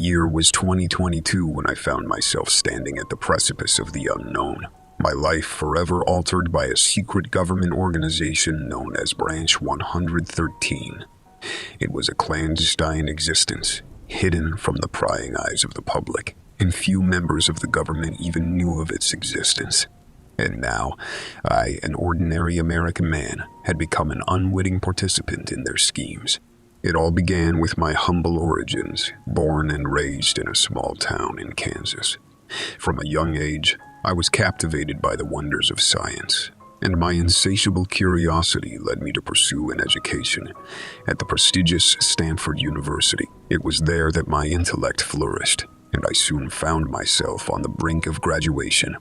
year was 2022 when I found myself standing at the precipice of the unknown. My life forever altered by a secret government organization known as Branch 113. It was a clandestine existence, hidden from the prying eyes of the public, and few members of the government even knew of its existence. And now, I, an ordinary American man, had become an unwitting participant in their schemes. It all began with my humble origins, born and raised in a small town in Kansas. From a young age, I was captivated by the wonders of science, and my insatiable curiosity led me to pursue an education at the prestigious Stanford University. It was there that my intellect flourished, and I soon found myself on the brink of graduation,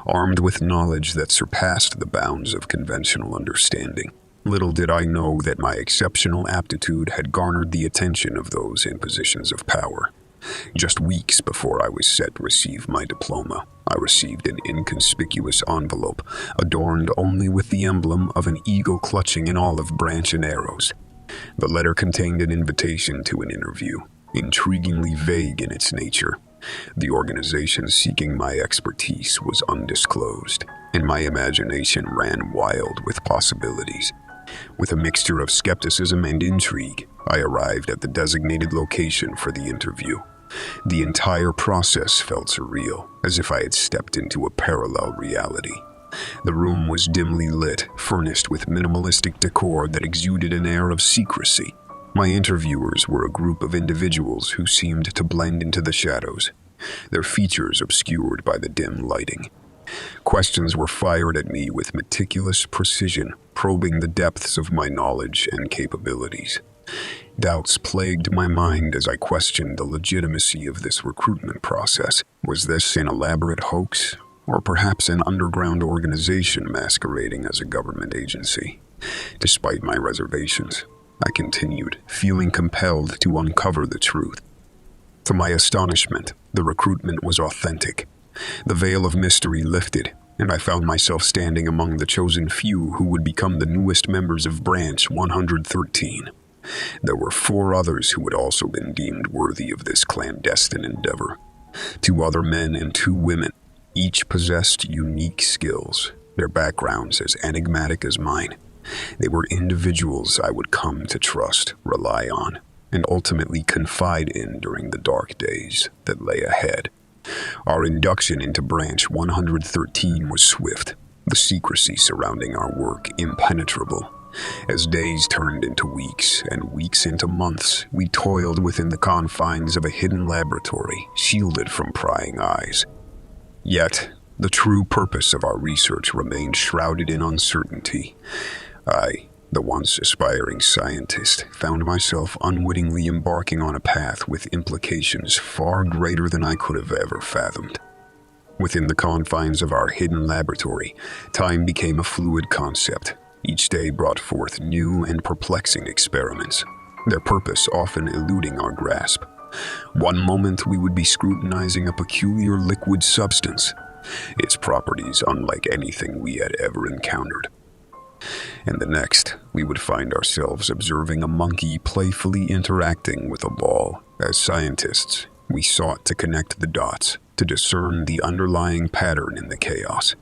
armed with knowledge that surpassed the bounds of conventional understanding. Little did I know that my exceptional aptitude had garnered the attention of those in positions of power. Just weeks before I was set to receive my diploma, I received an inconspicuous envelope adorned only with the emblem of an eagle clutching an olive branch and arrows. The letter contained an invitation to an interview, intriguingly vague in its nature. The organization seeking my expertise was undisclosed, and my imagination ran wild with possibilities. With a mixture of skepticism and intrigue, I arrived at the designated location for the interview. The entire process felt surreal, as if I had stepped into a parallel reality. The room was dimly lit, furnished with minimalistic decor that exuded an air of secrecy. My interviewers were a group of individuals who seemed to blend into the shadows, their features obscured by the dim lighting. Questions were fired at me with meticulous precision, probing the depths of my knowledge and capabilities. Doubts plagued my mind as I questioned the legitimacy of this recruitment process. Was this an elaborate hoax, or perhaps an underground organization masquerading as a government agency? Despite my reservations, I continued, feeling compelled to uncover the truth. To my astonishment, the recruitment was authentic. The veil of mystery lifted, and I found myself standing among the chosen few who would become the newest members of Branch 113. There were 4 others who had also been deemed worthy of this clandestine endeavor. 2 other men and 2 women, each possessed unique skills, their backgrounds as enigmatic as mine. They were individuals I would come to trust, rely on, and ultimately confide in during the dark days that lay ahead. Our induction into Branch 113 was swift, the secrecy surrounding our work impenetrable. As days turned into weeks and weeks into months, we toiled within the confines of a hidden laboratory, shielded from prying eyes. Yet, the true purpose of our research remained shrouded in uncertainty. I, the once aspiring scientist, found myself unwittingly embarking on a path with implications far greater than I could have ever fathomed. Within the confines of our hidden laboratory, time became a fluid concept. Each day brought forth new and perplexing experiments, their purpose often eluding our grasp. One moment we would be scrutinizing a peculiar liquid substance, its properties unlike anything we had ever encountered. And the next, we would find ourselves observing a monkey playfully interacting with a ball. As scientists, we sought to connect the dots, to discern the underlying pattern in the chaos.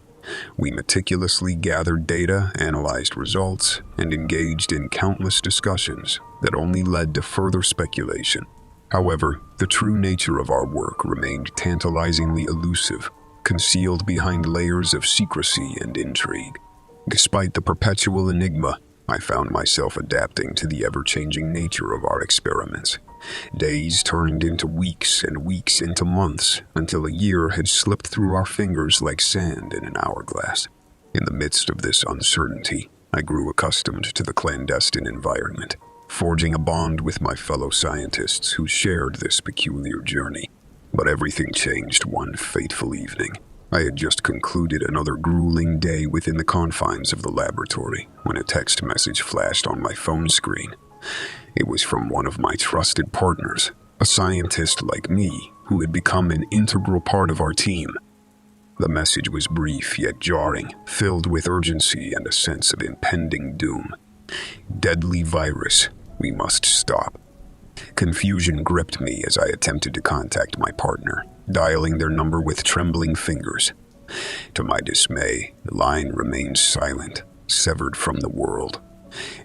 We meticulously gathered data, analyzed results, and engaged in countless discussions that only led to further speculation. However, the true nature of our work remained tantalizingly elusive, concealed behind layers of secrecy and intrigue. Despite the perpetual enigma, I found myself adapting to the ever-changing nature of our experiments. Days turned into weeks and weeks into months, until a year had slipped through our fingers like sand in an hourglass. In the midst of this uncertainty, I grew accustomed to the clandestine environment, forging a bond with my fellow scientists who shared this peculiar journey. But everything changed one fateful evening. I had just concluded another grueling day within the confines of the laboratory when a text message flashed on my phone screen. It was from one of my trusted partners, a scientist like me who had become an integral part of our team. The message was brief yet jarring, filled with urgency and a sense of impending doom. "Deadly virus. We must stop." Confusion gripped me as I attempted to contact my partner, dialing their number with trembling fingers. To my dismay, the line remained silent, severed from the world.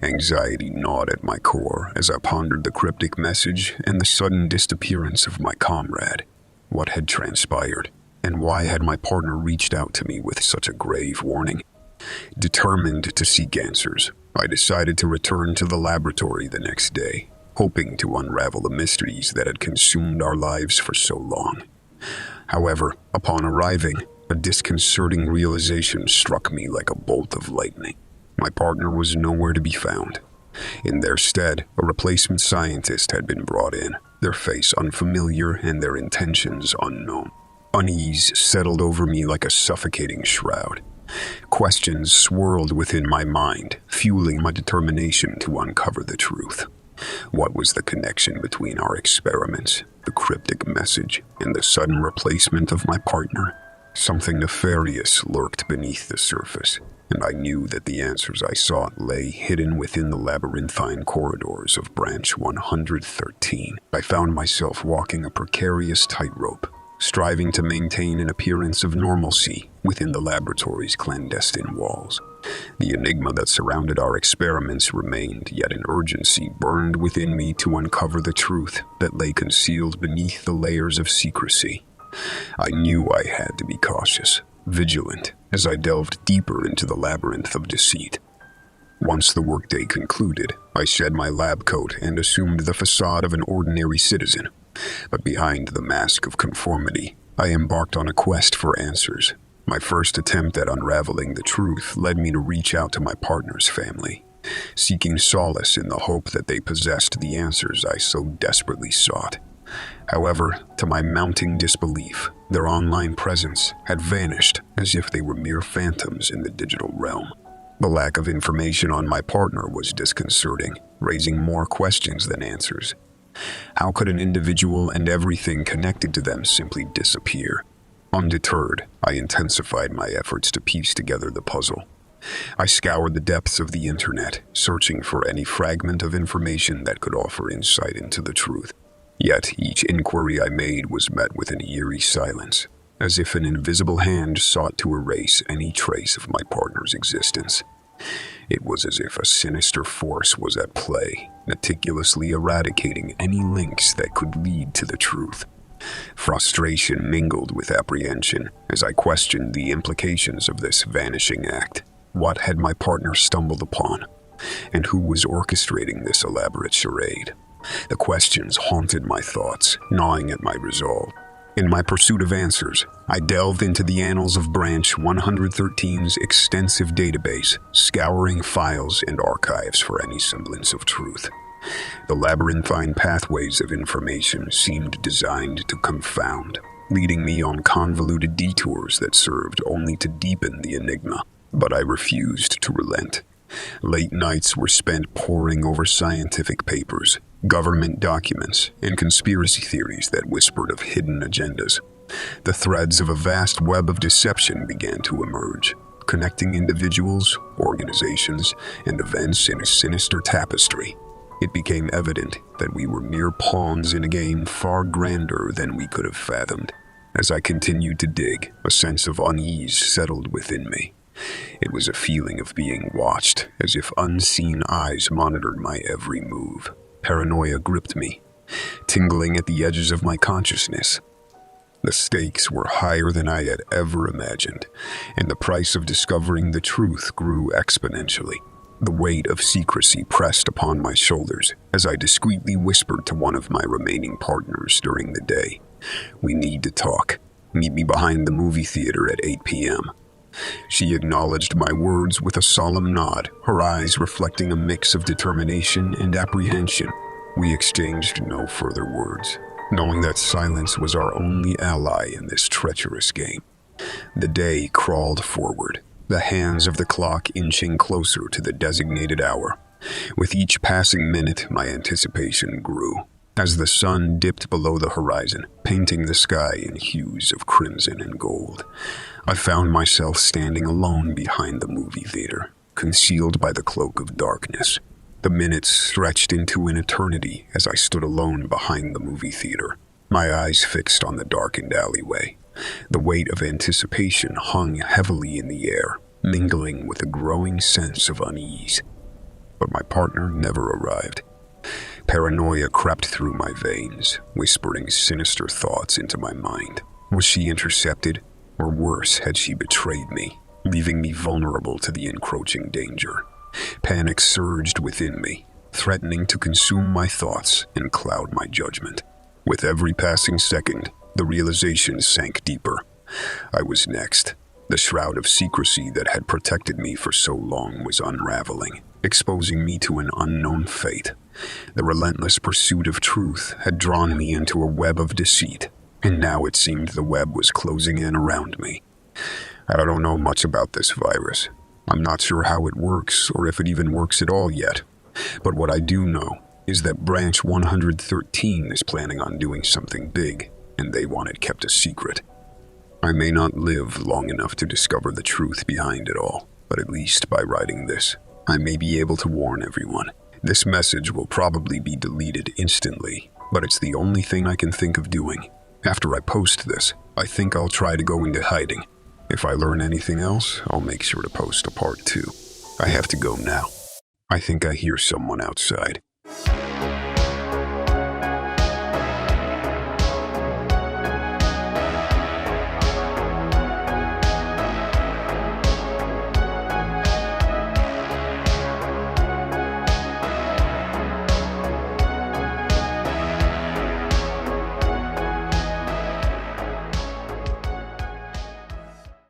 Anxiety gnawed at my core as I pondered the cryptic message and the sudden disappearance of my comrade. What had transpired, and why had my partner reached out to me with such a grave warning? Determined to seek answers, I decided to return to the laboratory the next day, hoping to unravel the mysteries that had consumed our lives for so long. However, upon arriving, a disconcerting realization struck me like a bolt of lightning. My partner was nowhere to be found. In their stead, a replacement scientist had been brought in, their face unfamiliar and their intentions unknown. Unease settled over me like a suffocating shroud. Questions swirled within my mind, fueling my determination to uncover the truth. What was the connection between our experiments, the cryptic message, and the sudden replacement of my partner? Something nefarious lurked beneath the surface, and I knew that the answers I sought lay hidden within the labyrinthine corridors of Branch 113. I found myself walking a precarious tightrope, striving to maintain an appearance of normalcy within the laboratory's clandestine walls. The enigma that surrounded our experiments remained, yet an urgency burned within me to uncover the truth that lay concealed beneath the layers of secrecy. I knew I had to be cautious, vigilant, as I delved deeper into the labyrinth of deceit. Once the workday concluded, I shed my lab coat and assumed the facade of an ordinary citizen. But behind the mask of conformity, I embarked on a quest for answers. My first attempt at unraveling the truth led me to reach out to my partner's family, seeking solace in the hope that they possessed the answers I so desperately sought. However, to my mounting disbelief, their online presence had vanished as if they were mere phantoms in the digital realm. The lack of information on my partner was disconcerting, raising more questions than answers. How could an individual and everything connected to them simply disappear? Undeterred, I intensified my efforts to piece together the puzzle. I scoured the depths of the internet, searching for any fragment of information that could offer insight into the truth. Yet each inquiry I made was met with an eerie silence, as if an invisible hand sought to erase any trace of my partner's existence. It was as if a sinister force was at play, meticulously eradicating any links that could lead to the truth. Frustration mingled with apprehension as I questioned the implications of this vanishing act. What had my partner stumbled upon? And who was orchestrating this elaborate charade? The questions haunted my thoughts, gnawing at my resolve. In my pursuit of answers, I delved into the annals of Branch 113's extensive database, scouring files and archives for any semblance of truth. The labyrinthine pathways of information seemed designed to confound, leading me on convoluted detours that served only to deepen the enigma. But I refused to relent. Late nights were spent poring over scientific papers, government documents, and conspiracy theories that whispered of hidden agendas. The threads of a vast web of deception began to emerge, connecting individuals, organizations, and events in a sinister tapestry. It became evident that we were mere pawns in a game far grander than we could have fathomed. As I continued to dig, a sense of unease settled within me. It was a feeling of being watched, as if unseen eyes monitored my every move. Paranoia gripped me, tingling at the edges of my consciousness. The stakes were higher than I had ever imagined, and the price of discovering the truth grew exponentially. The weight of secrecy pressed upon my shoulders as I discreetly whispered to one of my remaining partners during the day, "We need to talk. Meet me behind the movie theater at 8 p.m. She acknowledged my words with a solemn nod, her eyes reflecting a mix of determination and apprehension. We exchanged no further words, knowing that silence was our only ally in this treacherous game. The day crawled forward, the hands of the clock inching closer to the designated hour. With each passing minute, my anticipation grew, as the sun dipped below the horizon, painting the sky in hues of crimson and gold. I found myself standing alone behind the movie theater, concealed by the cloak of darkness. The minutes stretched into an eternity as I stood alone behind the movie theater, my eyes fixed on the darkened alleyway. The weight of anticipation hung heavily in the air, mingling with a growing sense of unease. But my partner never arrived. Paranoia crept through my veins, whispering sinister thoughts into my mind. Was she intercepted? Or worse, had she betrayed me, leaving me vulnerable to the encroaching danger? Panic surged within me, threatening to consume my thoughts and cloud my judgment. With every passing second, the realization sank deeper. I was next. The shroud of secrecy that had protected me for so long was unraveling, exposing me to an unknown fate. The relentless pursuit of truth had drawn me into a web of deceit, and now it seemed the web was closing in around me. I don't know much about this virus. I'm not sure how it works or if it even works at all yet. But what I do know is that Branch 113 is planning on doing something big, and they want it kept a secret. I may not live long enough to discover the truth behind it all, but at least by writing this, I may be able to warn everyone. This message will probably be deleted instantly, but it's the only thing I can think of doing. After I post this, I think I'll try to go into hiding. If I learn anything else, I'll make sure to post a part 2. I have to go now. I think I hear someone outside.